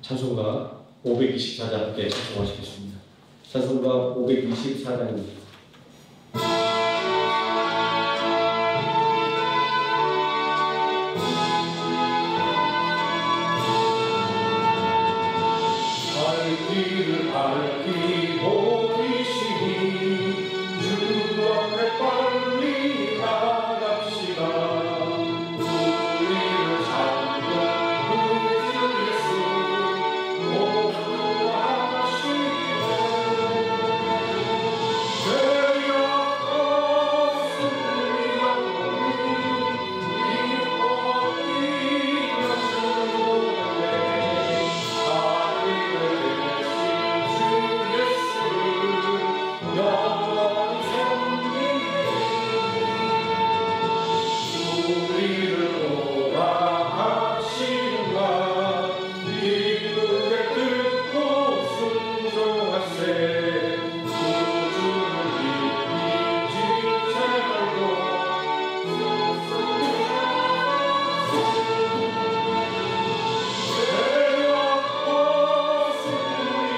찬송가 524장께 찬송하시겠습니다. 찬송가 524장입니다. 길을 밝히고 계시니 주 앞에 빨리 나갑시다. 우리를 잡고 구주 예수 모두하시네. 죄악없은 우리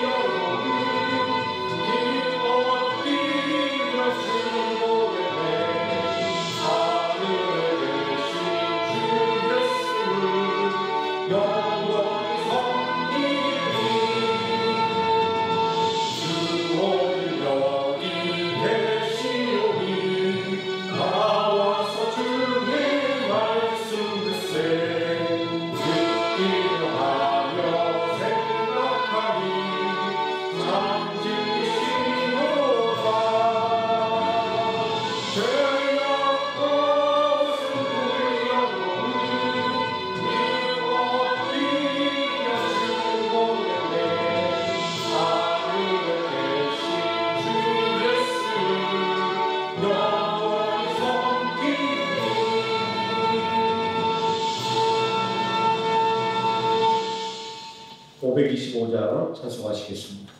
영혼이 기뻐 뛰며 주노래. (525장) 찬송하시겠습니다.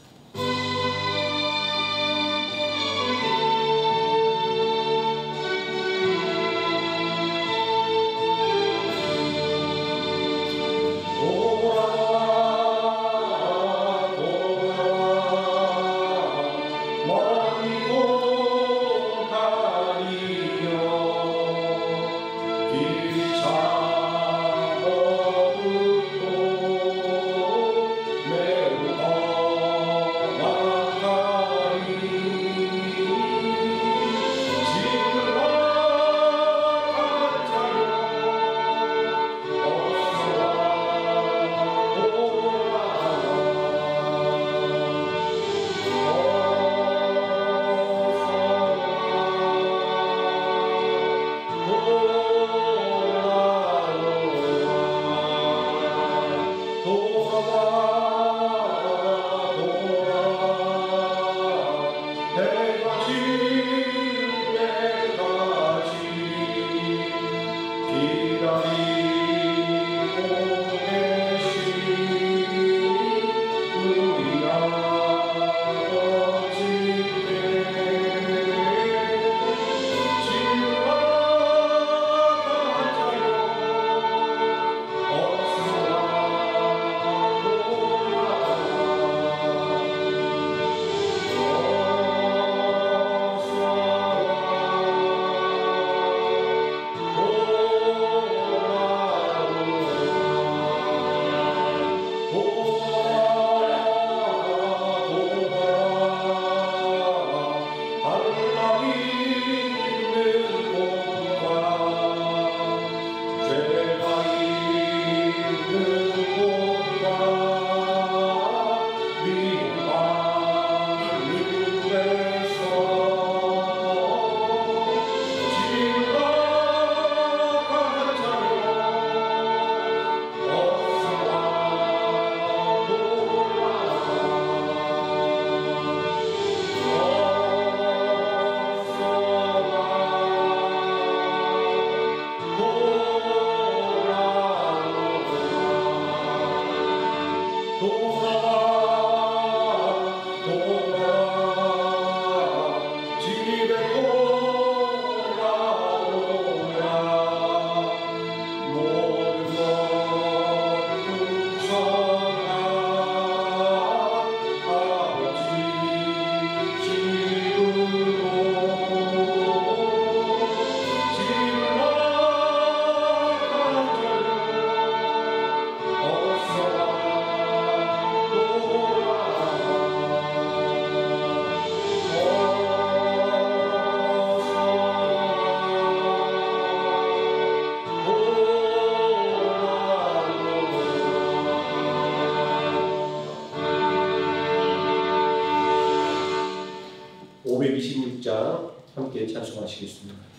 찬송하시겠습니다.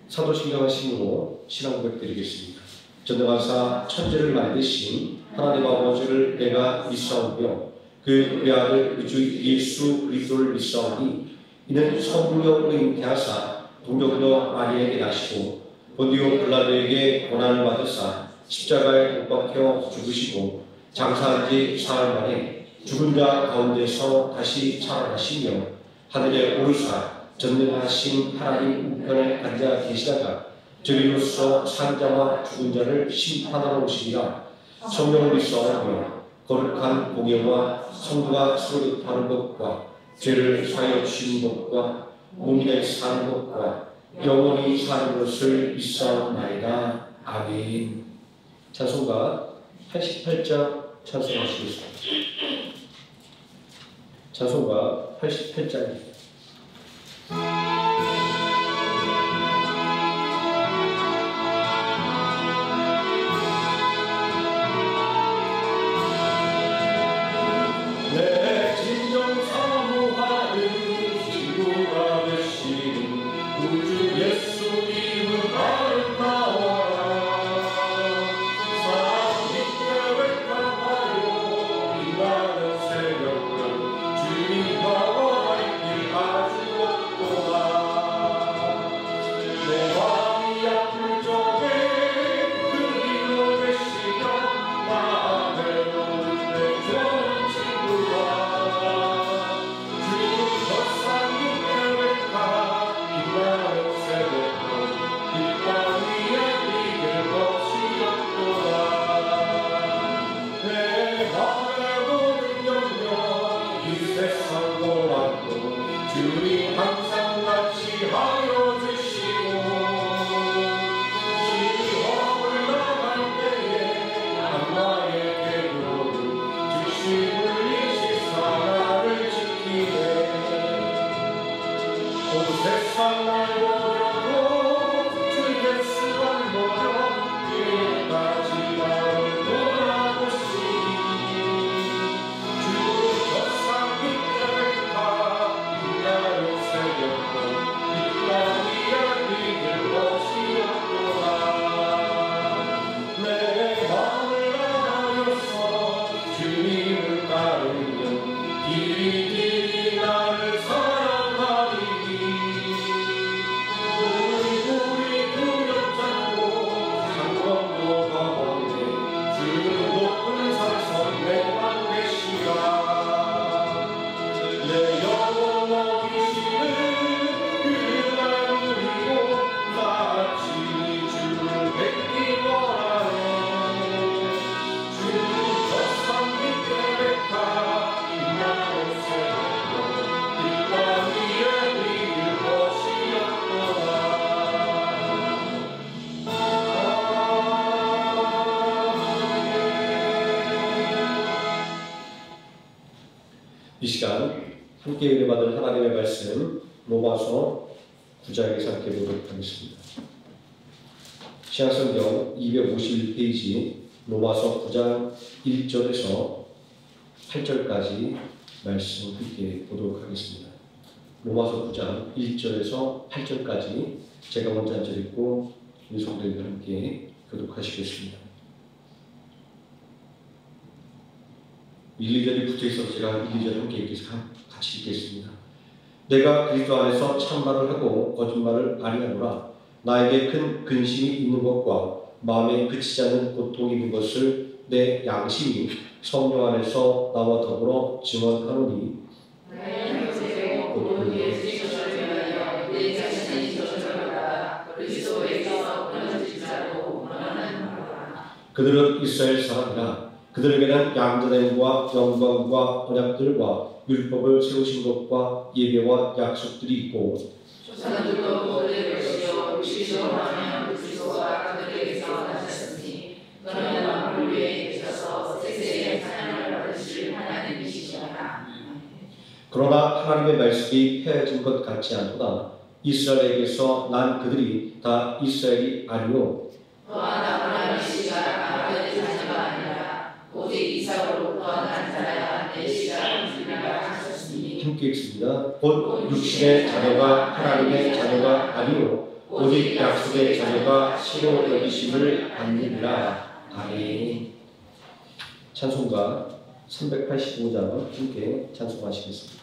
사도신경한 신으로 신앙 고백드리겠습니다. 전능하사 천지를 만드신 하나님 아버지를 내가 믿사오며 그 외아들 우주 예수 그리스도를 믿사오니 이는 성부여 잉태하사 동정녀 마리아에게 나시고 본디오 빌라도에게 고난을 받으사 십자가에 못 박혀 죽으시고 장사한 지 사흘 만에 죽은 자 가운데서 다시 살아나시며 하늘에 오르사 전능하신 하나님 우편에 앉아 계시다가 저리로서 산자와 죽은 자를 심판하러 오시리라. 성령을 믿사오며 거룩한 공예와 성도가 서로 교통하는 것과 죄를 사하여 주시는 것과 몸이 내 사는 것과 영원히 사는 것을 믿사옵나이다. 아멘. 찬송가 88장 찬송하시겠습니다. 찬송가 88장입니다. 내 진정 사모하는 친구가 되신 우주 예수님은 아름다워라. 사랑 깊게 외면하여 빛나는 새벽은 주님과 와 있길 아주 없도다. 이 시간 함께 은혜받은 하나님의 말씀 로마서 9장에서 함께 보도록 하겠습니다. 신약성경 251페이지 로마서 9장 1절에서 8절까지 말씀 함께 보도록 하겠습니다. 로마서 9장 1절에서 8절까지 제가 먼저 한 절 읽고 우리 성도님들 함께 교독하시겠습니다. 1, 2절이 붙어있어서 제가 1, 2절 함께 같이 읽겠습니다. 내가 그리스도 안에서 참말을 하고 거짓말을 아니하노라. 나에게 큰 근심이 있는 것과 마음에 그치지 않는 고통이 있는 것을 내 양심이 성령 안에서 나와 더불어 증언하노니 그들은 이스라엘 사람이라. 그들에게는 양자됨과 영광과 언약들과 율법을 세우신 것과 예배와 약속들이 있고 조상들도 모든 것이요 시조하면 그리스도가 그들에게서 나셨으니 그는 만물 위에 계셔서 세세의 사랑을 받으실 하나님이시니라. 그러나 하나님의 말씀이 폐해진 것 같지 않도다. 이스라엘에게서 난 그들이 다 이스라엘이 아니요 또한 아브라함의 씨가 아벨의 자녀가 아니라 오직 이삭으로부터 난 자야 내 씨가 주리라 하셨으니 함께 읽습니다. 곧 육신의 자녀가 하나님의 자녀가 아니요 오직 약속의 자녀가 신호 여기심을 받느니라. 아멘. 찬송가 385장 함께 찬송하시겠습니다.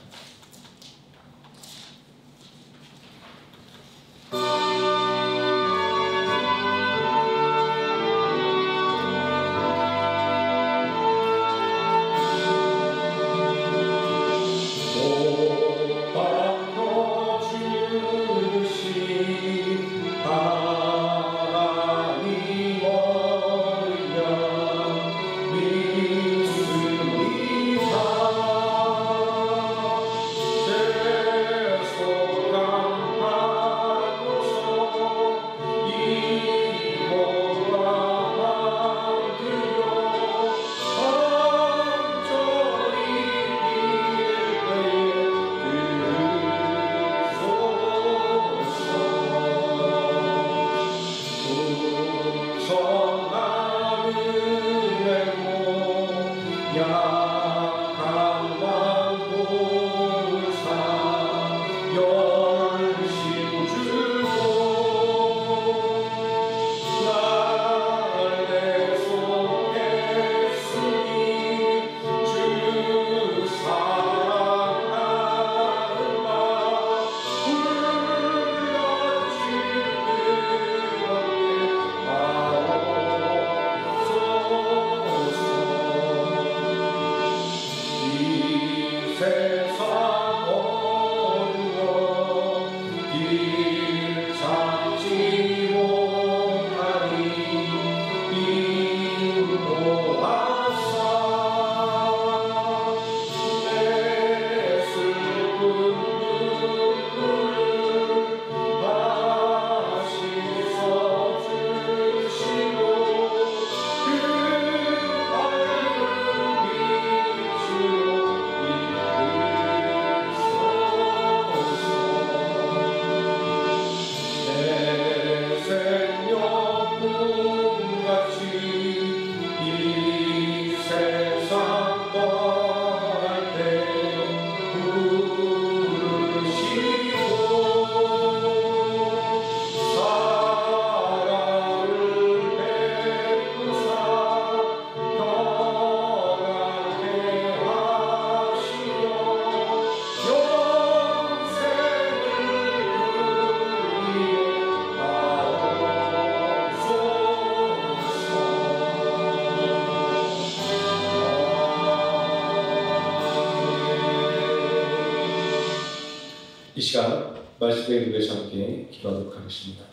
이 시간 말씀의 위에서 함께 기도하도록 하겠습니다.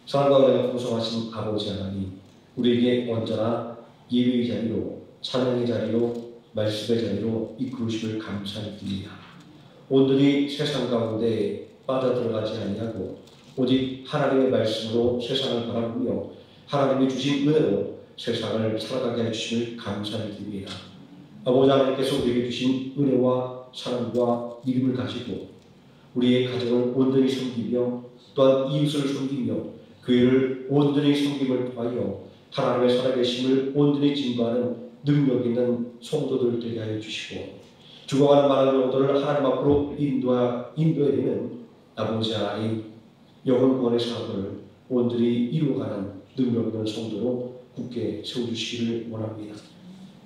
사랑과 은혜가 풍성하신 아버지 하나님, 우리에게 언제나 예배의 자리로, 찬양의 자리로, 말씀의 자리로 이끌으심을 감사드립니다. 오늘이 세상 가운데 빠져들어가지 아니하고 오직 하나님의 말씀으로 세상을 바라보며 하나님이 주신 은혜로 세상을 살아가게 해주심을 감사드립니다. 아버지 하나님께서 우리에게 주신 은혜와 사랑과 믿음을 가지고 우리의 가정을 온전히 섬기며 또한 이웃을 섬기며 교회를 온전히 섬김을 통하여 하나님의 살아계심을 온전히 증거하는 능력 있는 성도들 되게 하여 주시고 죽어가는 많은 영혼들을 하나님 앞으로 인도해야 되는 아버지 하나님 영혼 구원의 사업을 온전히 이루어가는 능력 있는 성도로 굳게 세워주시기를 원합니다.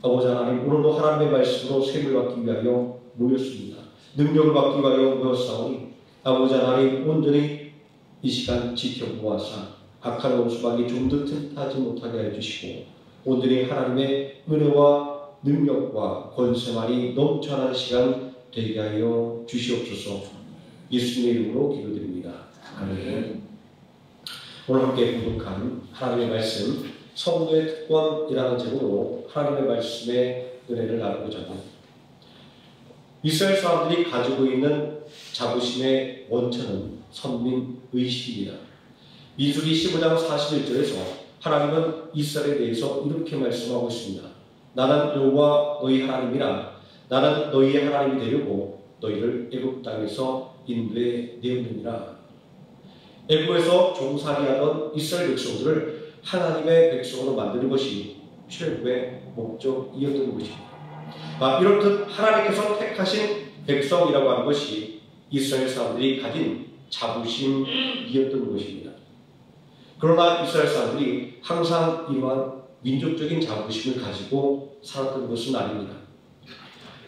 아버지 하나님 오늘도 하나님의 말씀으로 셈을 받기 위하여 모였습니다. 능력을 받기 위하여 모였사오니 아버지 하나님 온전히 이 시간 지켜보아사 악한 원수막이 좀 더 틈타지 못하게 해주시고 온전히 하나님의 은혜와 능력과 권세만이 넘쳐나는 시간 되게 하여 주시옵소서. 예수님의 이름으로 기도드립니다. 아멘. 오늘 함께 공독한 하나님의 말씀 성도의 특권이라는 제목으로 하나님의 말씀의 은혜를 나누고자 합니다. 이스라엘 사람들이 가지고 있는 자부심의 원천은 선민의식입니다. 민수기 15장 41절에서 하나님은 이스라엘에 대해서 이렇게 말씀하고 있습니다. 나는 여호와 너희 하나님이라. 나는 너희의 하나님이 되려고 너희를 애굽 땅에서 인도해 내었느니라. 애굽에서 종살이하던 이스라엘 백성들을 하나님의 백성으로 만드는 것이 최고의 목적이었던 것입니다. 이렇듯 하나님께서 택하신 백성이라고 하는 것이 이스라엘 사람들이 가진 자부심이었던 것입니다. 그러나 이스라엘 사람들이 항상 이러한 민족적인 자부심을 가지고 살았던 것은 아닙니다.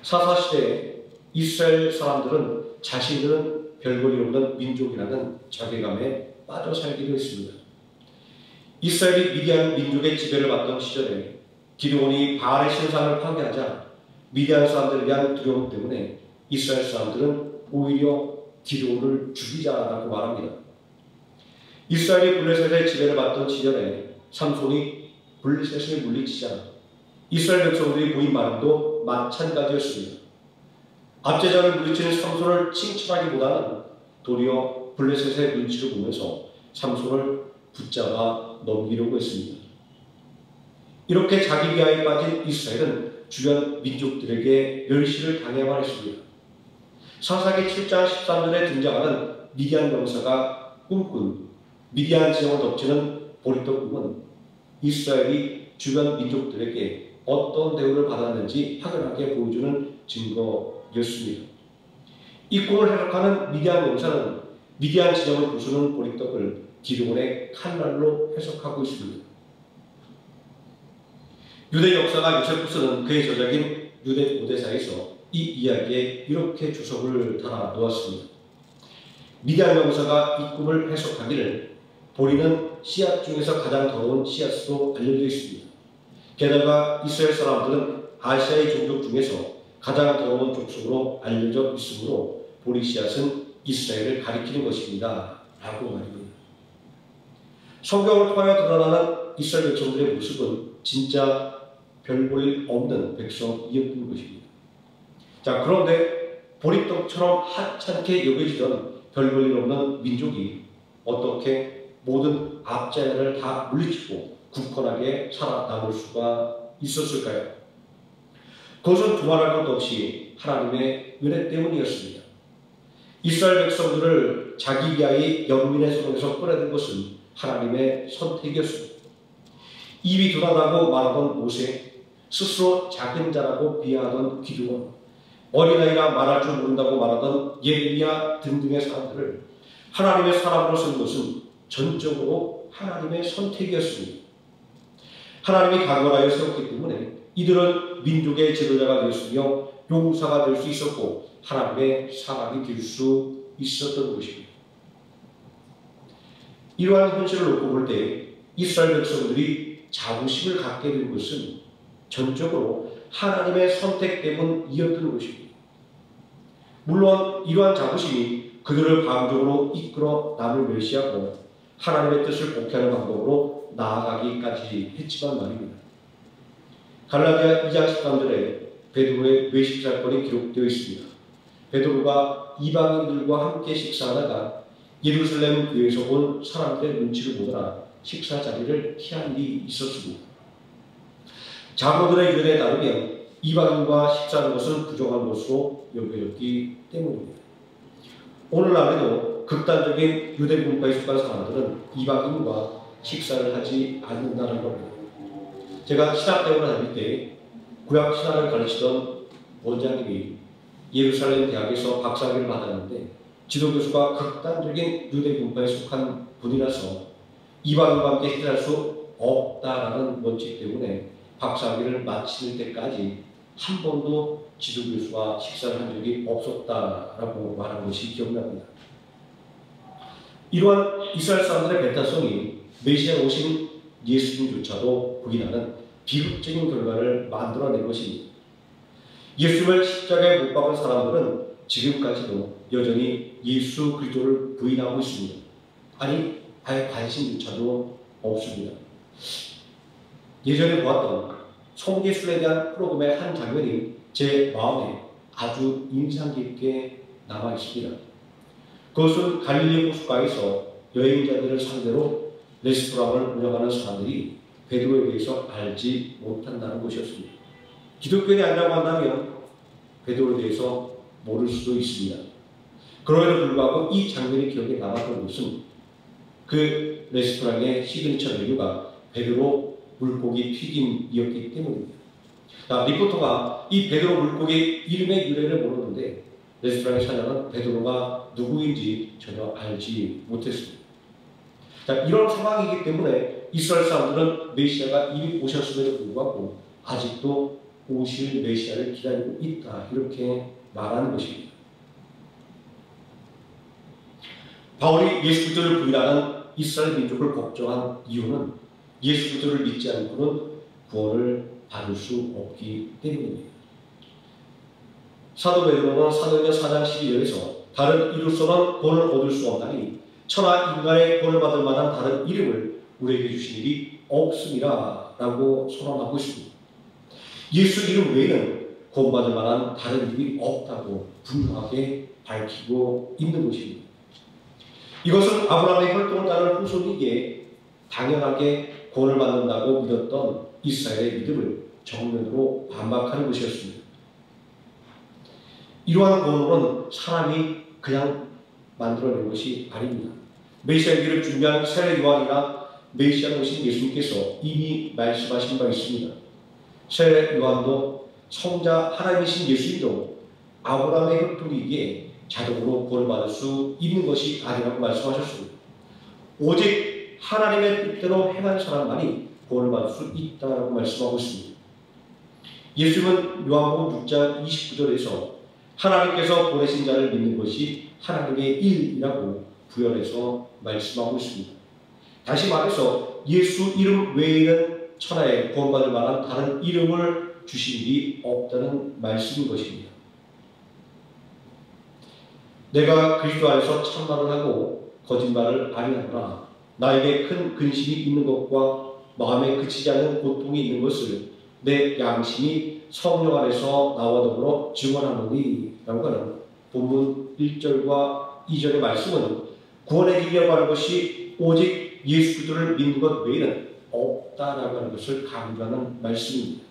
사사시대에 이스라엘 사람들은 자신들은 별볼일 없는 민족이라는 자괴감에 빠져 살기도 했습니다. 이스라엘이 미디안 민족의 지배를 받던 시절에 기드온이 바알의 신상을 파괴하자 미디안 사람들에 대한 두려움 때문에 이스라엘 사람들은 오히려 기드온을 죽이자라고 말합니다. 이스라엘이 블레셋의 지배를 받던 시절에 삼손이 블레셋을 물리치자 이스라엘 백성들이 보인 반응도 마찬가지였습니다. 압제자를 물리치는 삼손을 칭찬하기보다는 도리어 블레셋의 눈치를 보면서 삼손을 붙잡아 넘기려고 했습니다. 이렇게 자기 비하에 빠진 이스라엘은 주변 민족들에게 멸시를 당해야만 했습니다. 사사기 7장 13절에 등장하는 미디안 병사가 꿈꾼 미디안 지형을 덮치는 보리떡 꿈은 이스라엘이 주변 민족들에게 어떤 대우를 받았는지 확연하게 보여주는 증거였습니다. 이 꿈을 해석하는 미디안 병사는 미디안 지형을 부수는 보리떡을 기드온의 칼날로 해석하고 있습니다. 유대 역사가 요세푸스는 그의 저작인 유대 고대사에서 이 이야기에 이렇게 주석을 달아 놓았습니다. 미디안 병사가 이 꿈을 해석하기를 보리는 씨앗 중에서 가장 더러운 씨앗으로 알려져 있습니다. 게다가 이스라엘 사람들은 아시아의 종족 중에서 가장 더러운 족속으로 알려져 있으므로 보리 씨앗은 이스라엘을 가리키는 것입니다. 라고 말입니다. 성경을 통하여 드러나는 이스라엘 백성들의 모습은 진짜 별 볼일 없는 백성이었던 것입니다. 자, 그런데 보리떡처럼 하찮게 여겨지던 별 볼일 없는 민족이 어떻게 모든 압제를 다 물리치고 굳건하게 살아남을 수가 있었을까요? 그것은 두말할 것도 없이 하나님의 은혜 때문이었습니다. 이스라엘 백성들을 자기 위하의 영민의 손에서 끌어낸 것은 하나님의 선택이었습니다. 입이 둔하다고 말하던 모세, 스스로 작은 자라고 비하하던 기드온, 어린아이라 말할 줄 모른다고 말하던 예레미야 등등의 사람들을 하나님의 사람으로 쓴 것은 전적으로 하나님의 선택이었습니다. 하나님이 강건하여 세웠기 때문에 이들은 민족의 지도자가 되었으며 용사가 될 수 있었고 하나님의 사람이 될 수 있었던 것입니다. 이러한 현실을 놓고 볼 때 이스라엘 백성들이 자부심을 갖게 된 것은 전적으로 하나님의 선택 때문이었던 것입니다. 물론 이러한 자부심이 그들을 방종으로 이끌어 남을 멸시하고 하나님의 뜻을 복해하는 방법으로 나아가기까지 했지만 말입니다. 갈라디아 2장 13절에 베드로의 외식 사건이 기록되어 있습니다. 베드로가 이방인들과 함께 식사하다가 예루살렘 교회에서 온 사람들의 눈치를 보느라 식사 자리를 피한 일이 있었습니다. 자고들의 의견에 따르면 이방인과 식사하는 것은 부정한 것으로 여겨졌기 때문입니다. 오늘날에도 극단적인 유대 문화에 속한 사람들은 이방인과 식사를 하지 않는다는 겁니다. 제가 신학대학을 다닐 때 구약 신학을 가르치던 원장님이 예루살렘 대학에서 박사학위를 받았는데 지도교수가 극단적인 유대 문화에 속한 분이라서 이방인과 함께 식사할 수 없다라는 원칙 때문에 박사학위를 마칠 때까지 한 번도 지도교수와 식사를 한 적이 없었다라고 말한 것이 기억납니다. 이러한 이스라엘 사람들의 배타성이 메시아 오신 예수님조차도 부인하는 비극적인 결과를 만들어낸 것입니다. 예수님을 십자가에 못 박은 사람들은 지금까지도 여전히 예수 그리스도를 부인하고 있습니다. 아니, 아예 관심조차도 없습니다. 예전에 보았던 성예술에 대한 프로그램의 한 장면이 제 마음에 아주 인상 깊게 남아 있습니다. 그것은 갈릴리 호숫가에서 여행자들을 상대로 레스토랑을 운영하는 사람들이 베드로에 대해서 알지 못한다는 것이었습니다. 기독교인이 아니라고 한다면 베드로에 대해서 모를 수도 있습니다. 그럼에도 불구하고 이 장면이 기억에 남았던 것은 그 레스토랑의 시그니처 메뉴가 베드로 물고기 튀김이었기 때문입니다. 리포터가 이 베드로 물고기 이름의 유래를 모르는데 레스토랑의 사장은 베드로가 누구인지 전혀 알지 못했습니다. 이런 상황이기 때문에 이스라엘 사람들은 메시아가 이미 오셨음에도 불구하고 아직도 오실 메시아를 기다리고 있다, 이렇게 말하는 것입니다. 바울이 예수 그리스도를 부인하는 이스라엘 민족을 걱정한 이유는 예수 그리스도를 믿지 않고는 구원을 받을 수 없기 때문입니다. 사도 베드로는 사도행전 4장 12절에서 다른 이로서는 구원을 얻을 수 없나니 천하 인간의 구원을 받을 만한 다른 이름을 우리에게 주신 일이 없음이라 라고 선언하고 있습니다. 예수 이름 외에는 구원받을 만한 다른 이름이 없다고 분명하게 밝히고 있는 것입니다. 이것은 아브라함의 혈통을 따른 후손이기에 당연하게 구원을 받는다고 믿었던 이스라엘의 믿음을 정면으로 반박하는 것이었습니다. 이러한 구원은 사람이 그냥 만들어낸 것이 아닙니다. 메시아 위를 준비한 세례 요한이나 메시아 오신 예수님께서 이미 말씀하신 바 있습니다. 세례 요한도 성자 하나님이신 예수님도 아브라함의 혈통이기에 자동으로 구원을 받을 수 있는 것이 아니라고 말씀하셨습니다. 오직 하나님의 뜻대로 행한 사람만이 구원을 받을 수 있다고 말씀하고 있습니다. 예수님은 요한복음 6장 29절에서 하나님께서 보내신 자를 믿는 것이 하나님의 일이라고 부연해서 말씀하고 있습니다. 다시 말해서 예수 이름 외에는 천하에 구원받을 만한 다른 이름을 주신 일이 없다는 말씀인 것입니다. 내가 그리스도 안에서 참말을 하고 거짓말을 아니하노라. 나에게 큰 근심이 있는 것과 마음에 그치지 않는 고통이 있는 것을 내 양심이 성령 안에서 나와 더불어 증언하노니 라고 하는 본문 1절과 2절의 말씀은 구원의 길이라고 하는 것이 오직 예수 그리스도를 믿는 것 외에는 없다라고 하는 것을 강조하는 말씀입니다.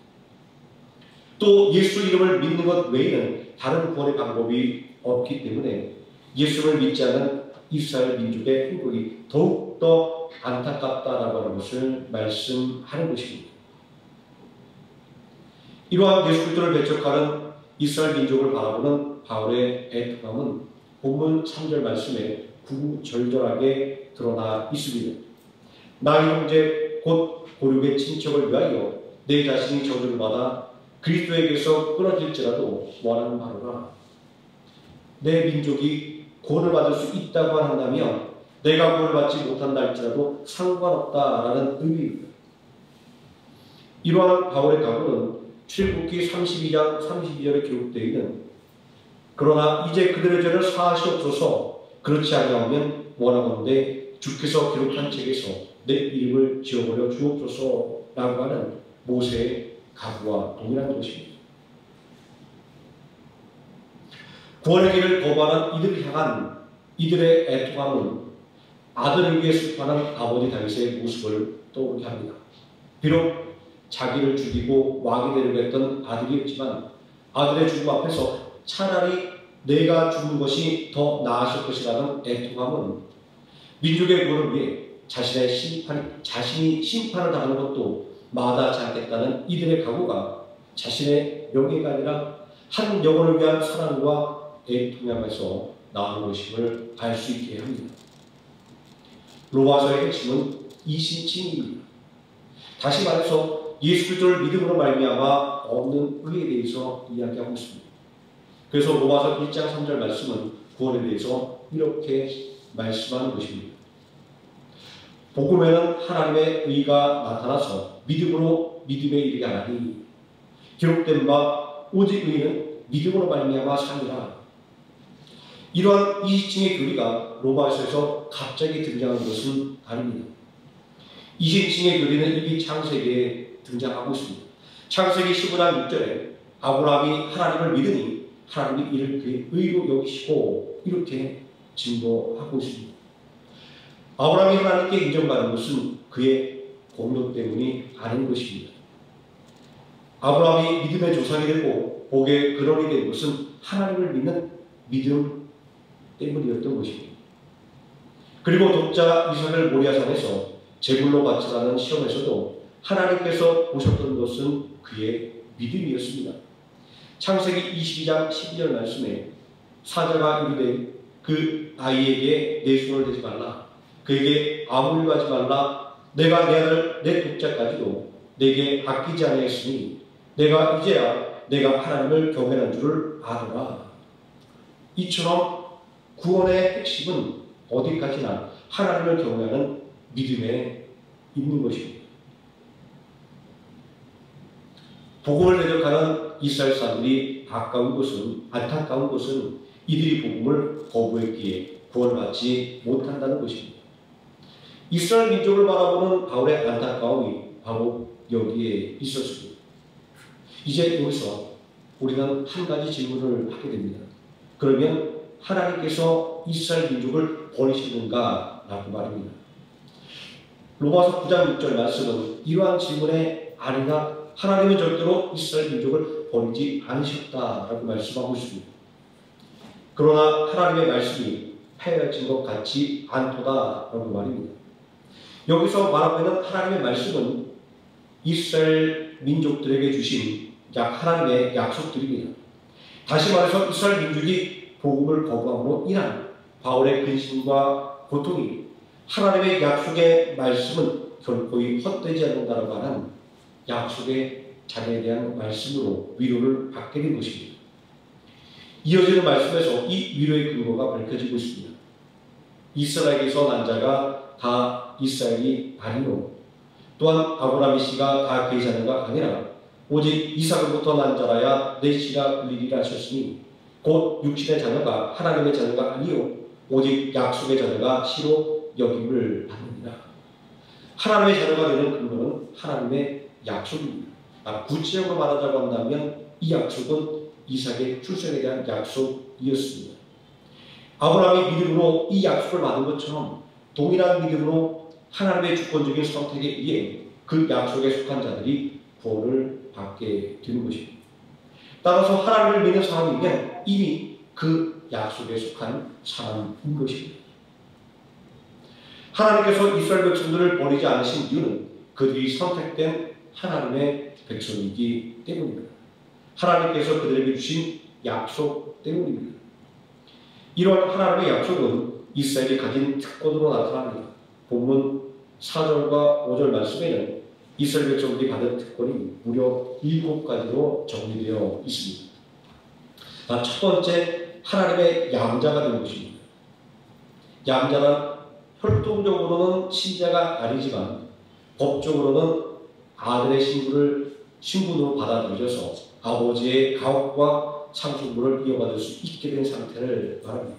또 예수 이름을 믿는 것 외에는 다른 구원의 방법이 없기 때문에 예수를 믿지 않는 이스라엘 민족의 행복이 더욱더 안타깝다라고 하는 것을 말씀하는 것입니다. 이러한 예수 그리스도를 배척하는 이스라엘 민족을 바라보는 바울의 애통함은 본문 3절 말씀에 구절절하게 드러나 있습니다. 나의 형제 곧 고륙의 친척을 위하여 내 자신이 저주를 받아 그리스도에게서 끊어질지라도 원하는 바로라. 내 민족이 구원을 받을 수 있다고 한다면 내가 구원을 받지 못한다 할지라도 상관없다라는 의미입니다. 이러한 바울의 각오는 출애굽기 32장 32절에 기록되어 있는 그러나 이제 그들의 죄를 사하시옵소서 그렇지 아니하면 원하건대 주께서 기록한 책에서 내 이름을 지워버려 주옵소서라고 하는 모세의 각오와 동일한 것입니다. 구원의 길을 거부하는 이들을 향한 이들의 애통함은 아들을 위해 슬퍼하는 아버지 다윗의 모습을 떠오르게 합니다. 비록 자기를 죽이고 왕이 되려고 했던 아들이었지만 아들의 죽음 앞에서 차라리 내가 죽는 것이 더 나았을 것이라는 애통함은 민족의 구원을 위해 자신이 심판을 당하는 것도 마다하지 않겠다는 이들의 각오가 자신의 명예가 아니라 한 영혼을 위한 사랑과 애통함에서 나온 것임을 알 수 있게 합니다. 로마서의 핵심은 이신칭입니다. 다시 말해서 예수 그리스도를 믿음으로 말미암아 얻는 의에 대해서 이야기하고 있습니다. 그래서 로마서 1장 3절 말씀은 구원에 대해서 이렇게 말씀하는 것입니다. 복음에는 하나님의 의가 나타나서 믿음으로 믿음에 이르게 하나니 기록된 바 오직 의는 믿음으로 말미암아 사니라. 이러한 이신칭의 교리가 로마서에서 갑자기 등장한 것은 아닙니다. 이신칭의 교리는 이미 창세기에 등장하고 있습니다. 창세기 15장 6절에 아브라함이 하나님을 믿으니 하나님이 이를 그의 의로 여기시고 이렇게 증거하고 있습니다. 아브라함이 하나님께 인정받은 것은 그의 공로 때문이 아닌 것입니다. 아브라함이 믿음의 조상이 되고 복의 근원이 된 것은 하나님을 믿는 믿음 때문이었던 것입니다. 그리고 독자 이삭을 모리아산에서 제물로 바치라는 시험에서도 하나님께서 보셨던 것은 그의 믿음이었습니다. 창세기 22장 12절 말씀에 사자가 이르되 그 아이에게 내 손을 대지 말라, 그에게 아무 일도 하지 말라, 내가 내 아들 내 독자까지도 내게 아끼지 아니하였으니 내가 이제야 내가 하나님을 경외하는 줄을 아노라. 이처럼 구원의 핵심은 어디까지나 하나님을 경외하는 믿음에 있는 것입니다. 복음을 대적하는 이스라엘 사람들이 안타까운 것은 이들이 복음을 거부했기에 구원을 받지 못한다는 것입니다. 이스라엘 민족을 바라보는 바울의 안타까움이 바로 여기에 있었습니다. 이제 여기서 우리는 한 가지 질문을 하게 됩니다. 그러면 하나님께서 이스라엘 민족을 버리시는가? 라고 말입니다. 로마서 9장 6절 말씀은 이러한 질문에 아니나 하나님은 절대로 이스라엘 민족을 버리지 않으셨다라고 말씀하고 있습니다. 그러나 하나님의 말씀이 폐해진 것 같지 않도다라고 말입니다. 여기서 말하고 있는 하나님의 말씀은 이스라엘 민족들에게 주신 하나님의 약속들입니다. 다시 말해서 이스라엘 민족이 복음을 거부함으로 인한 바울의 근심과 고통이 하나님의 약속의 말씀은 결코이 헛되지 않는다라고 하는 약속의 자녀에 대한 말씀으로 위로를 받게 된 것입니다. 이어지는 말씀에서 이 위로의 근거가 밝혀지고 있습니다. 이스라엘에게서 난 자가 다 이스라엘이 아니요 또한 아브라함의 씨가 다 그의 자녀가 아니라 오직 이삭으로부터 난 자라야 내 씨가 불리리라 하셨으니 곧 육신의 자녀가 하나님의 자녀가 아니요 오직 약속의 자녀가 씨로 여김을 받느니라. 하나님의 자녀가 되는 근거는 하나님의 약속입니다. 구체적으로 말하자고 한다면 이 약속은 이삭의 출생에 대한 약속이었습니다. 아브라함이 믿음으로 이 약속을 받은 것처럼 동일한 믿음으로 하나님의 주권적인 선택에 의해 그 약속에 속한 자들이 구원을 받게 되는 것입니다. 따라서 하나님을 믿는 사람이면 이미 그 약속에 속한 사람인 것입니다. 하나님께서 이스라엘 백성들을 버리지 않으신 이유는 그들이 선택된 하나님의 백성이기 때문입니다. 하나님께서 그들에게 주신 약속 때문입니다. 이런 하나님의 약속은 이스라엘이 가진 특권으로 나타납니다. 본문 4절과 5절 말씀에는 이스라엘 백성들이 받은 특권이 무려 7가지로 정리되어 있습니다. 첫 번째, 하나님의 양자가 된 것입니다. 양자는 혈통적으로는 친자가 아니지만 법적으로는 아들의 신분으로 받아들여져서 아버지의 가옥과 상속물을 이어받을 수 있게 된 상태를 말합니다.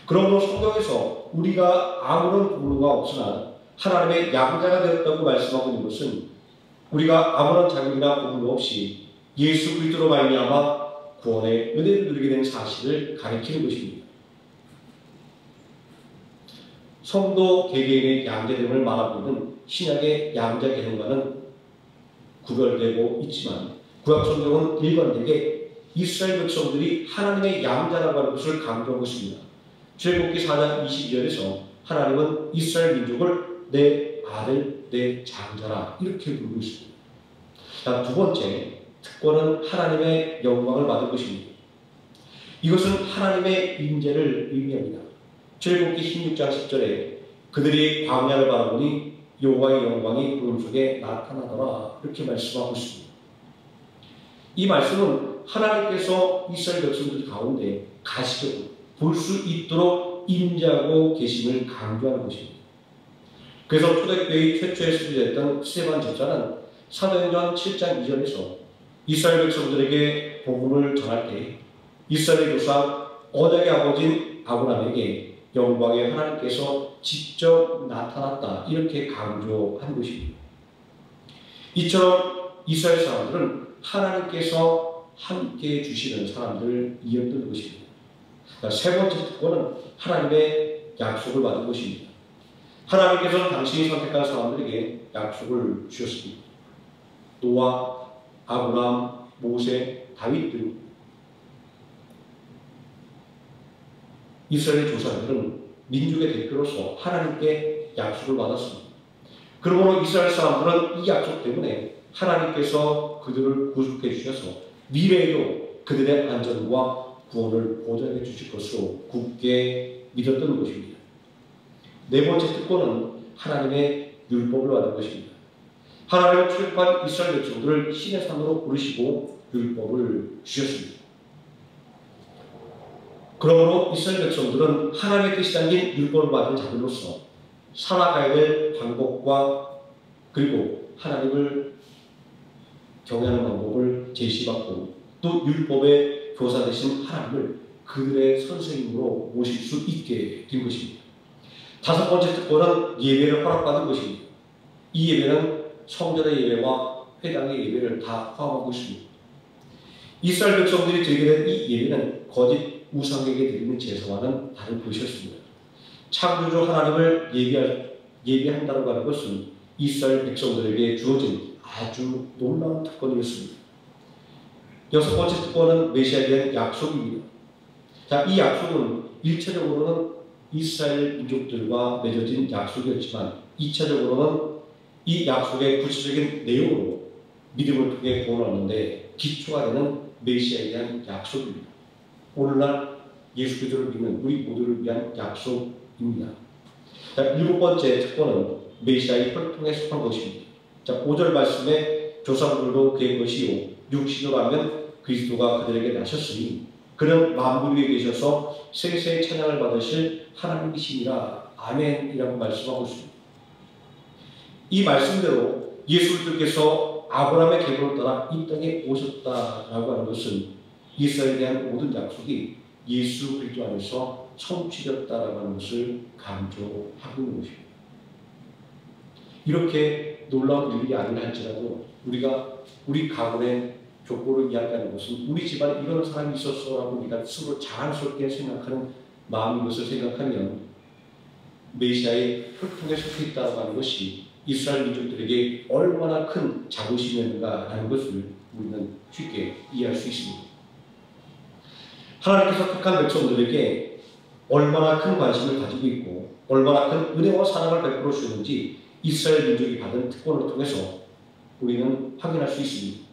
그러므로 성경에서 우리가 아무런 공로가 없으나 하나님의 양자가 되었다고 말씀하고 있는 것은 우리가 아무런 자격이나 공로 없이 예수 그리스도로 말미암아 구원의 은혜를 누리게 된 사실을 가리키는 것입니다. 성도 개개인의 양자됨을 말하고 있는 신약의 양자 개념과는 구별되고 있지만 구약 성경은 일관되게 이스라엘 백성들이 하나님의 양자라고 하는 것을 강조하고 있습니다. 출애굽기 4장 22절에서 하나님은 이스라엘 민족을 내 아들, 내 장자라 이렇게 부르고 있습니다. 자, 두 번째 특권은 하나님의 영광을 받은 것입니다. 이것은 하나님의 임재를 의미합니다. 출애굽기 16장 10절에 그들이 광야를 바라보니 여호와의 영광이 구름 속에 나타나더라 이렇게 말씀하고 있습니다. 이 말씀은 하나님께서 이스라엘 백성들 가운데 가시적으로 볼 수 있도록 임재하고 계심을 강조하는 것입니다. 그래서 초대교회 최초의 수비됐던 스데반 집사는 사도행전 7장 2절에서 이스라엘 백성들에게 복음을 전할 때 이스라엘 조상 언약의 아버지인 아브라함에게 영광의 하나님께서 직접 나타났다 이렇게 강조한 것입니다. 이처럼 이스라엘 사람들은 하나님께서 함께 주시는 사람들이었던 것입니다. 세 번째 특권은 하나님의 약속을 받은 것입니다. 하나님께서는 당신이 선택한 사람들에게 약속을 주셨습니다. 노아, 아브라함, 모세, 다윗 등 이스라엘 조상들은 민족의 대표로서 하나님께 약속을 받았습니다. 그러므로 이스라엘 사람들은 이 약속 때문에 하나님께서 그들을 구속해 주셔서 미래에도 그들의 안전과 구원을 보장해 주실 것으로 굳게 믿었던 것입니다. 네 번째 특권은 하나님의 율법을 받은 것입니다. 하나님은 출애굽한 이스라엘 백성들을 신의 산으로 부르시고 율법을 주셨습니다. 그러므로 이스라엘 백성들은 하나님의 뜻이 담긴 율법을 받은 자들로서 살아가야 될 방법과 그리고 하나님을 경외하는 방법을 제시받고 또 율법의 교사 되신 하나님을 그들의 선생님으로 모실 수 있게 된 것입니다. 다섯 번째 특권은 예배를 허락받은 것입니다. 이 예배는 성전의 예배와 회당의 예배를 다 포함하고 있습니다. 이스라엘 백성들이 드리게 된 이 예배는 거짓 우상에게 드리는 제사와는 다른 것이었습니다. 창조주 하나님을 예배한다고 하는 것은 이스라엘 백성들에게 주어진 아주 놀라운 특권이었습니다. 여섯 번째 특권은 메시아에 대한 약속입니다. 자, 이 약속은 1차적으로는 이스라엘 민족들과 맺어진 약속이었지만 2차적으로는 이 약속의 구체적인 내용으로 믿음을 통해 구원을 얻는데 기초가 되는 메시아에 대한 약속입니다. 오늘날 예수 그리스도를 믿는 우리 모두를 위한 약속입니다. 자, 일곱 번째 특권은 메시아의 혈통에 속한 것입니다. 자, 5절 말씀에 조상들도 그의 것이요 육신으로 하면 그리스도가 그들에게 나셨으니 그는 만물 위에 계셔서 세세의 찬양을 받으실 하나님이시니라 아멘이라고 말씀하고 있습니다. 이 말씀대로 예수 그리스도께서 아브라함의 계보를 따라 이 땅에 오셨다라고 하는 것은 이스라엘에 대한 모든 약속이 예수 그리스도 안에서 성취되었다라고 하는 것을 강조하고 있는 것입니다. 이렇게 놀라운 일이 아니라 할지라도 우리가 우리 가문의 족보를 이야기하는 것은 우리 집안에 이런 사람이 있었어라고 우리가 스스로 자랑스럽게 생각하는 마음인 것을 생각하면 메시아의 혈통에 속해 있다고 하는 것이 이스라엘 민족들에게 얼마나 큰 자부심이었는가라는 것을 우리는 쉽게 이해할 수 있습니다. 하나님께서 택한 백성들에게 얼마나 큰 관심을 가지고 있고 얼마나 큰 은혜와 사랑을 베풀어 주는지 이스라엘 민족이 받은 특권을 통해서 우리는 확인할 수 있습니다.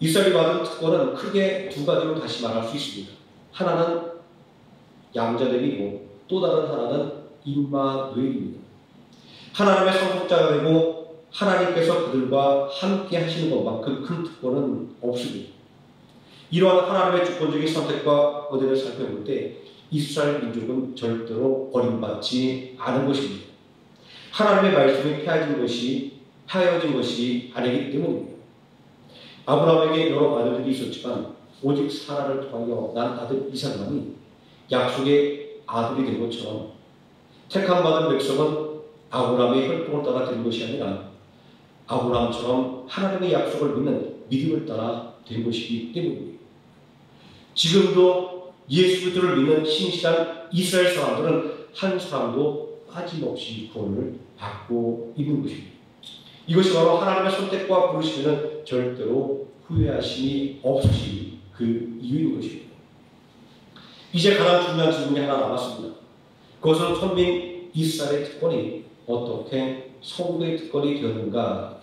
이스라엘이 받은 특권은 크게 두 가지로 다시 말할 수 있습니다. 하나는 양자됨이고 또 다른 하나는 임마누엘입니다. 하나님의 성속자가 되고 하나님께서 그들과 함께 하시는 것만큼 큰 특권은 없습니다. 이러한 하나님의 주권적인 선택과 은혜를 살펴볼 때 이스라엘 민족은 절대로 버림받지 않은 것입니다. 하나님의 말씀이 폐하여진 것이 아니기 때문입니다. 아브라함에게 여러 아들들이 있었지만 오직 사라를 통하여 난 아들 이삭만이 약속의 아들이 된 것처럼 택함 받은 백성은 아브라함의 혈통을 따라 된 것이 아니라 아브라함처럼 하나님의 약속을 믿는 믿음을 따라 된 것이기 때문입니다. 지금도 예수 그리스도를 믿는 신실한 이스라엘 사람들은 한 사람도 빠짐없이 구원을 받고 있는 것입니다. 이것이 바로 하나님의 선택과 부르심에는 절대로 후회하심이 없으신 그 이유인 것입니다. 이제 가장 중요한 질문이 하나 남았습니다. 그것은 선민 이스라엘의 특권이 어떻게 성도의 특권이 되었는가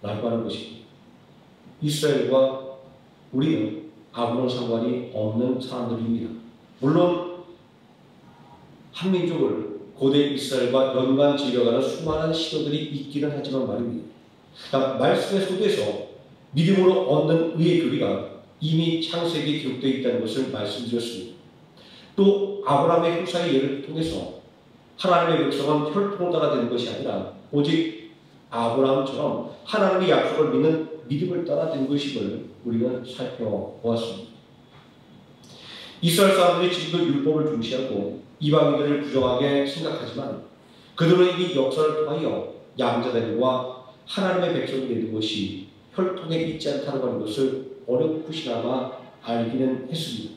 라고 하는 것입니다. 이스라엘과 우리는 아무런 상관이 없는 사람들입니다. 물론 한민족을 고대 이스라엘과 연관 지려가는 수많은 시도들이 있기는 하지만 말입니다. 말씀의 소개에서 믿음으로 얻는 의의 교리가 이미 창세기에 기록되어 있다는 것을 말씀드렸습니다. 또 아브라함의 후사의 예를 통해서 하나님의 백성은 혈통을 따라 되는 것이 아니라 오직 아브라함처럼 하나님의 약속을 믿는 믿음을 따라 된 것임을 우리가 살펴보았습니다. 이스라엘 사람들이 지금도 율법을 중시하고 이방인들을 부정하게 생각하지만 그들은 이미 역사를 통하여 양자됨과 하나님의 백성이 되는 것이 혈통에 있지 않다는 것을 어렴풋이나마 알기는 했습니다.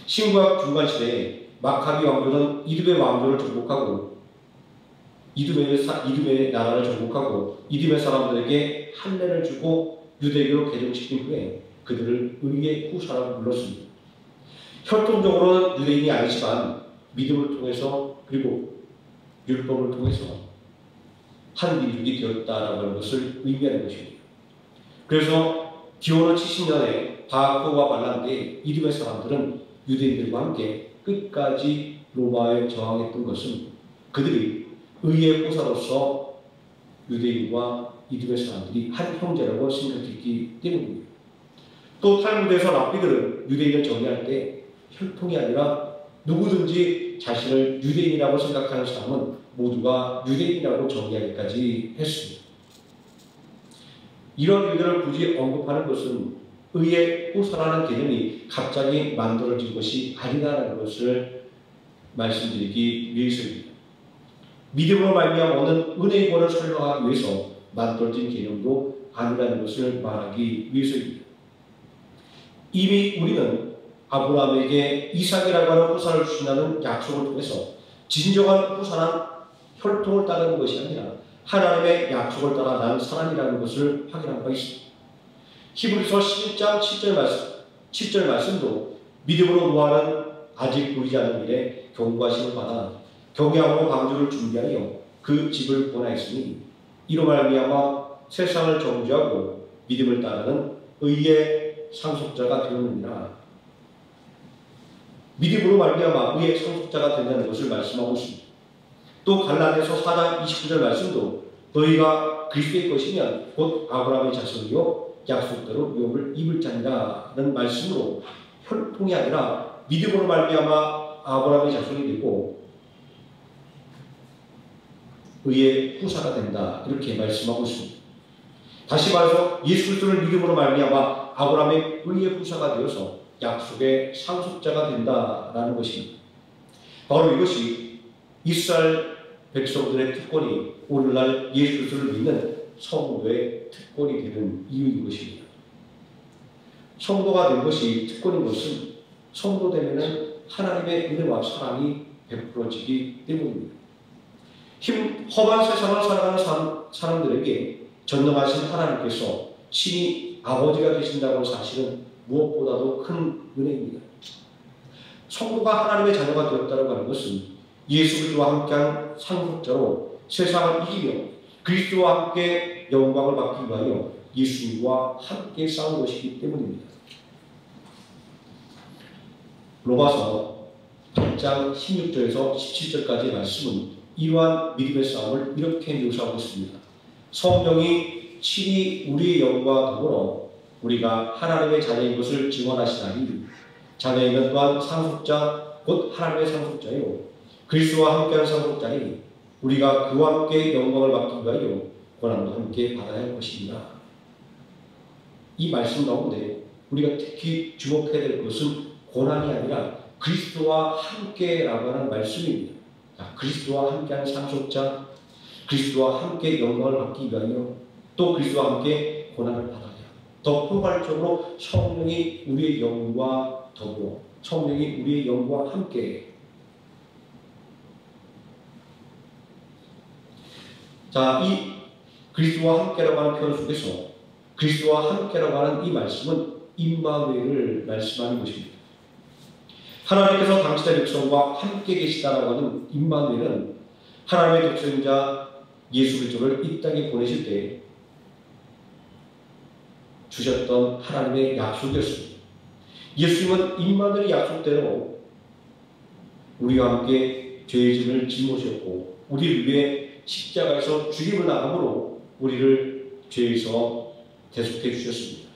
신구약 중간시대에 마카비 왕조는 이듬의 왕조를 정복하고 이듬의 나라를 정복하고 이듬의 사람들에게 할례를 주고 유대교로 개종시킨 후에 그들을 의의 후사라고 불렀습니다. 혈통적으로는 유대인이 아니지만 믿음을 통해서 그리고 율법을 통해서 한 민족이 되었다라고 하는 것을 의미하는 것입니다. 그래서 기원후 70년에 바하크와 발란 때 이듬의 사람들은 유대인들과 함께 끝까지 로마에 저항했던 것은 그들이 의의 후사로서 유대인과 이듬의 사람들이 한 형제라고 생각했기 때문입니다. 또 탈무드에서 랍비들은 유대인을 정의할 때 혈통이 아니라 누구든지 자신을 유대인이라고 생각하는 사람은 모두가 유대인이라고 정의하기까지 했습니다. 이런 일들을 굳이 언급하는 것은 의의 후사라는 개념이 갑자기 만들어진 것이 아니다라는 것을 말씀드리기 위해서입니다. 믿음으로 말미암아 얻는 은혜의 권을 설명하기 위해서 만들어진 개념도 아니라는 것을 말하기 위해서입니다. 이미 우리는 아브라함에게 이삭이라고 하는 후사를 주신다는 약속을 통해서 진정한 후사란 혈통을 따르는 것이 아니라 하나님의 약속을 따라 난 사람이라는 것을 확인한 바 있습니다. 히브리서 11장 7절 말씀도 믿음으로 노아는 아직 보이지 않는 일에 경고하심을 받아 경외함으로 방주를 준비하여 그 집을 권하였으니 이로 말미암아 세상을 정죄하고 믿음을 따르는 의의 상속자가 되었느니라. 믿음으로 말미암아 의의 상속자가 된다는 것을 말씀하고 있습니다. 또 갈라디아서 4장 29절 말씀도 너희가 그리스도의 것이면 곧 아브라함의 자손이요 약속대로 유업을 입을 자니라는 말씀으로 혈통이 아니라 믿음으로 말미암아 아브라함의 자손이 되고 의의 후사가 된다 이렇게 말씀하고 있습니다. 다시 말해서 예수 그리스도를 믿음으로 말미암아 아브라함의 의의 후사가 되어서 약속의 상속자가 된다라는 것입니다. 바로 이것이 이스라엘 백성들의 특권이 오늘날 예수 그리스도를 믿는 성도의 특권이 되는 이유인 것입니다. 성도가 된 것이 특권인 것은 성도 되면은 하나님의 은혜와 사랑이 베풀어지기 때문입니다. 험한 세상을 살아가는 사람들에게 전능하신 하나님께서 친히 아버지가 되신다는 사실은 무엇보다도 큰 은혜입니다. 성도가 하나님의 자녀가 되었다고 하는 것은 예수 그리스도와 함께한 상속자로 세상을 이기며 그리스도와 함께 영광을 받기 위하여 예수님과 함께 싸운 것이기 때문입니다. 로마서 8장 16절에서 17절까지의 말씀은 이러한 믿음의 싸움을 이렇게 묘사하고 있습니다. 성령이 친히 우리의 영과 더불어 우리가 하나님의 자녀인 것을 증언하시나니 자녀이면 또한 상속자 곧 하나님의 상속자요 그리스도와 함께한 상속자니 우리가 그와 함께 영광을 받기 위하여 고난도 함께 받아야 할 것입니다. 이 말씀 가운데 우리가 특히 주목해야 될 것은 고난이 아니라 그리스도와 함께라고 하는 말씀입니다. 그리스도와 함께한 상속자, 그리스도와 함께 영광을 받기 위하여 또 그리스도와 함께 고난을 받아야 더 포괄적으로 성령이 우리의 영과 더불어 성령이 우리의 영과 함께 자, 이 그리스도와 함께라고 하는 표현 속에서 그리스도와 함께라고 하는 이 말씀은 임마누엘을 말씀하는 것입니다. 하나님께서 당신의 백성과 함께 계시다라고 하는 임마누엘은 하나님의 독생자 예수 그리스도를 이 땅에 보내실 때 주셨던 하나님의 약속이었습니다. 예수님은 임마누엘의 약속대로 우리와 함께 죄의 짐을 짊어지셨고 우리를 위해 십자가에서 죽임을 당함으로 우리를 죄에서 대속해 주셨습니다.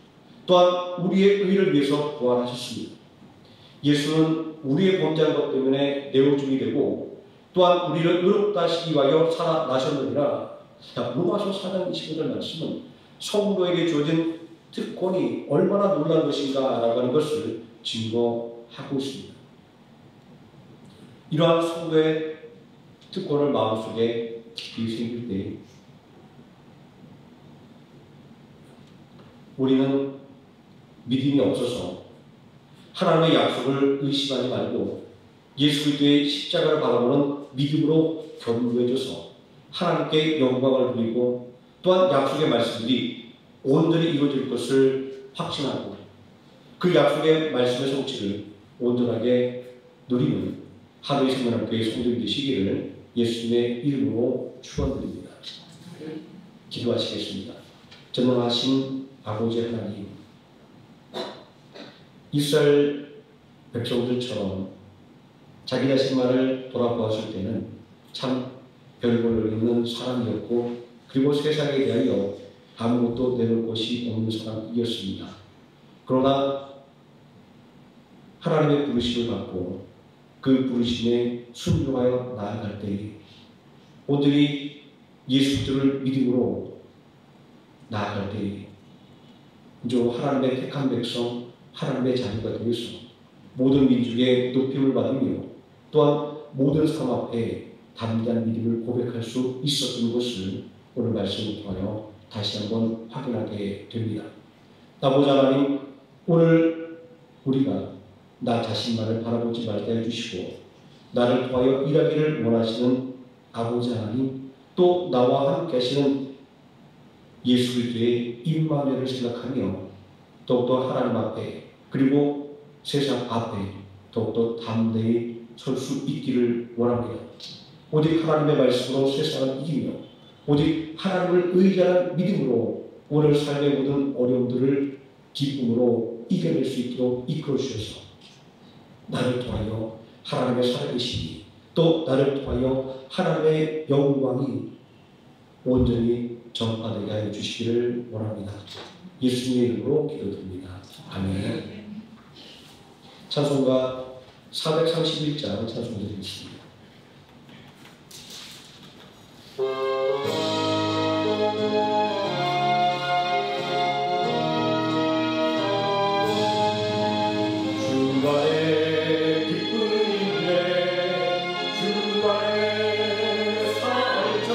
또한 우리의 의를 위해서 부활하셨습니다. 예수는 우리의 범죄한 것 때문에 내어중이 되고 또한 우리를 의롭다 하시기 위하여 살아나셨느니라. 로마서 4장 25절 말씀은 성도에게 주어진 특권이 얼마나 놀라운 것인가 라고 하는 것을 증거하고 있습니다. 이러한 성도의 특권을 마음속에 깊이 새길 때 우리는 믿음이 없어서 하나님의 약속을 의심하지 말고 예수 그리스도의 십자가를 바라보는 믿음으로 견고해져서 하나님께 영광을 드리고 또한 약속의 말씀들이 온전히 이루어질 것을 확신하고 그 약속의 말씀의 성취를 온전하게 누리는 하루의 생명학교의 성도님 되시기를 예수님의 이름으로 축원드립니다. 기도하시겠습니다. 전능하신 아버지 하나님, 이스라엘 백성들처럼 자기 자신만을 돌아보았을 때는 참 별볼을 있는 사람이었고 그리고 세상에 대하여 아무것도 내놓을 것이 없는 사람이었습니다. 그러나 하나님의 부르심을 받고 그 부르심에 순종하여 나아갈 때에 오늘이 예수를 믿음으로 나아갈 때에 이제 하나님의 택한 백성, 하나님의 자녀가 되어서 모든 민족의 높임을 받으며 또한 모든 삶 앞에 담대한 믿음을 고백할 수 있었던 것을 오늘 말씀을 통하여 다시 한번 확인하게 됩니다. 아버지 하나님, 오늘 우리가 나 자신만을 바라보지 말게 해주시고 나를 통하여 일하기를 원하시는 아버지 하나님, 또 나와 함께 하시는 예수 그리스도의 임마누엘을 생각하며 더욱더 하나님 앞에 그리고 세상 앞에 더욱더 담대히 설 수 있기를 원합니다. 오직 하나님의 말씀으로 세상을 이기며 오직 하나님을 의지하는 믿음으로 오늘 삶의 모든 어려움들을 기쁨으로 이겨낼 수 있도록 이끌어 주셔서 나를 통하여 하나님의 살아계심이 또 나를 통하여 하나님의 영광이 온전히 전파되게 하여 주시기를 원합니다. 예수님의 이름으로 기도드립니다. 아멘. 찬송가 431장 찬송드리겠습니다. 주간의 기쁨인데 주간의 살자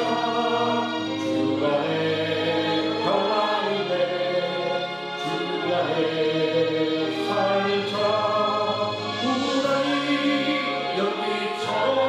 주간의 평안인데 주간의 살자 우라이 연기처럼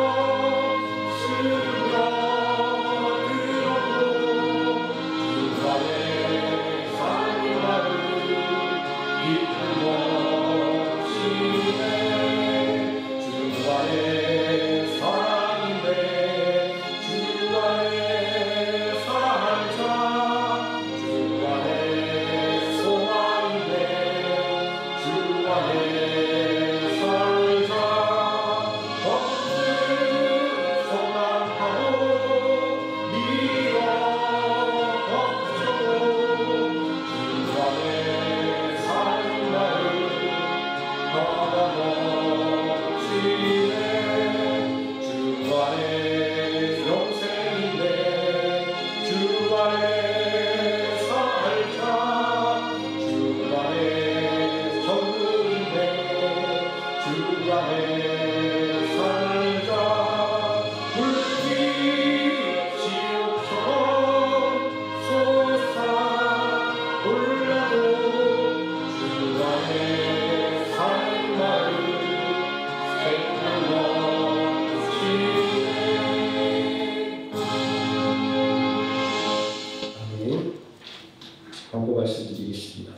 광고 말씀드리겠습니다.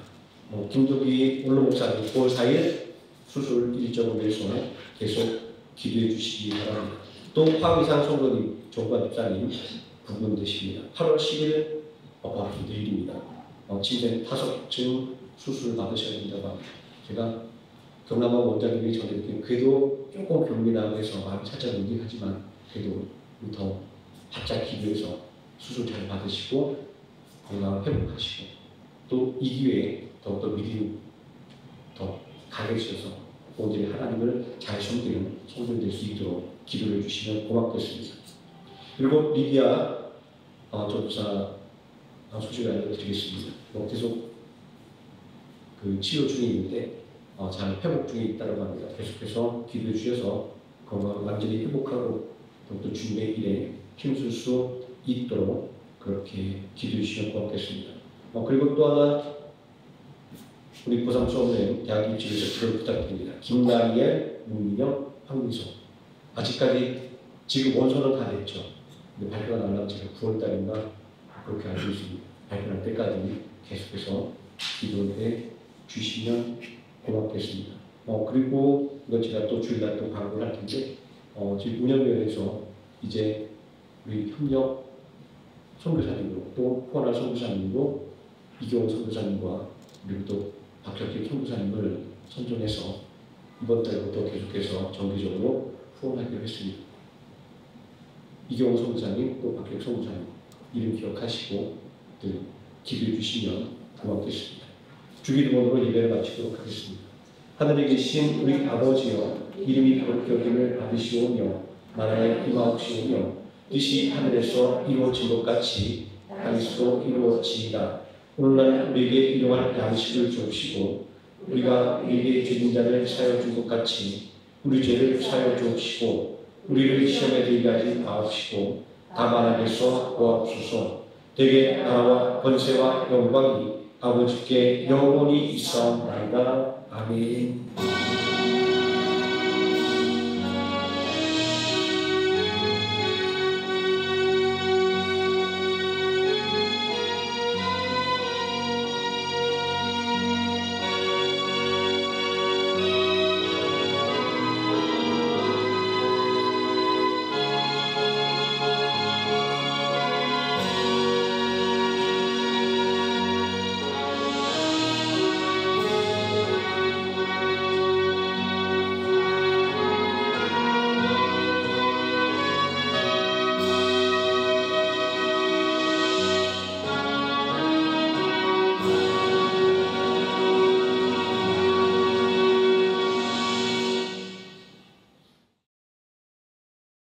김도기 원로 목사님 9월 4일 수술 일정을 위해서 계속 기도해 주시기 바랍니다. 또 황희상 성도님, 종관 집사님 부분되십니다. 8월 10일 바로 내일입니다. 침대 타석증 수술 받으셔야 된다고 합니다. 제가 경남아 원장님이 전해드린 그래도 조금 경미하고 해서 마음이 살짝 울리하지만 그래도 더 바짝 기도해서 수술 잘 받으시고 건강을 회복하시고 또 이 기회에 더욱더 믿음이 더 강해지셔서 온전히 하나님을 잘 섬기는 성도들 될 수 있도록 기도를 해주시면 고맙겠습니다. 그리고 리디아 전도사 소식을 알려드리겠습니다. 계속 그 치료 중에 있는데 잘 회복 중에 있다고 합니다. 계속해서 기도해 주셔서 건강을 완전히 회복하고 또 주님의 일에 힘쓸 수 있도록 그렇게 기도해 주시면 고맙겠습니다. 그리고 또 하나 우리 고삼 수험생 대학 입시에서 기도를 부탁드립니다. 김나리엘, 문민영, 황민석 아직까지 지금 원서는 다 냈죠. 근데 발표가 나려면 제가 9월달인가 그렇게 알고 있습니다. 발표할 때까지 계속해서 기도해 주시면 고맙겠습니다. 그리고 이건 제가 또 주일날 또 광고를 할 텐데 지금 운영위원회에서 이제 우리 협력 선교사님으로 또 포하나 선교사님으로 이경호 선교사님과 그리고 또 박혁기 선교사님을 선정해서 이번 달부터 계속해서 정기적으로 후원하기로 했습니다. 이경호 선교사님 또 박혁기 선교사님 이름 기억하시고 기도해 주시면 고맙겠습니다. 주기도문으로 예배를 마치도록 하겠습니다. 하늘에 계신 우리 아버지여 이름이 거룩히 여김을 받으시오며 나라의 임하옵시오며 뜻이 하늘에서 이루어진 것 같이 땅에서도 이루어지이다. 오늘날 우리에게 일용할 양식을 주옵시고 우리가 우리에게 죄진 자를 사하여 준 것 같이 우리 죄를 사하여 주옵시고 우리를 시험에 들게 하지 마옵시고 다만 악에서 구하옵소서. 대개 나라와 권세와 영광이 아버지께 영원히 있사옵나이다. 아멘.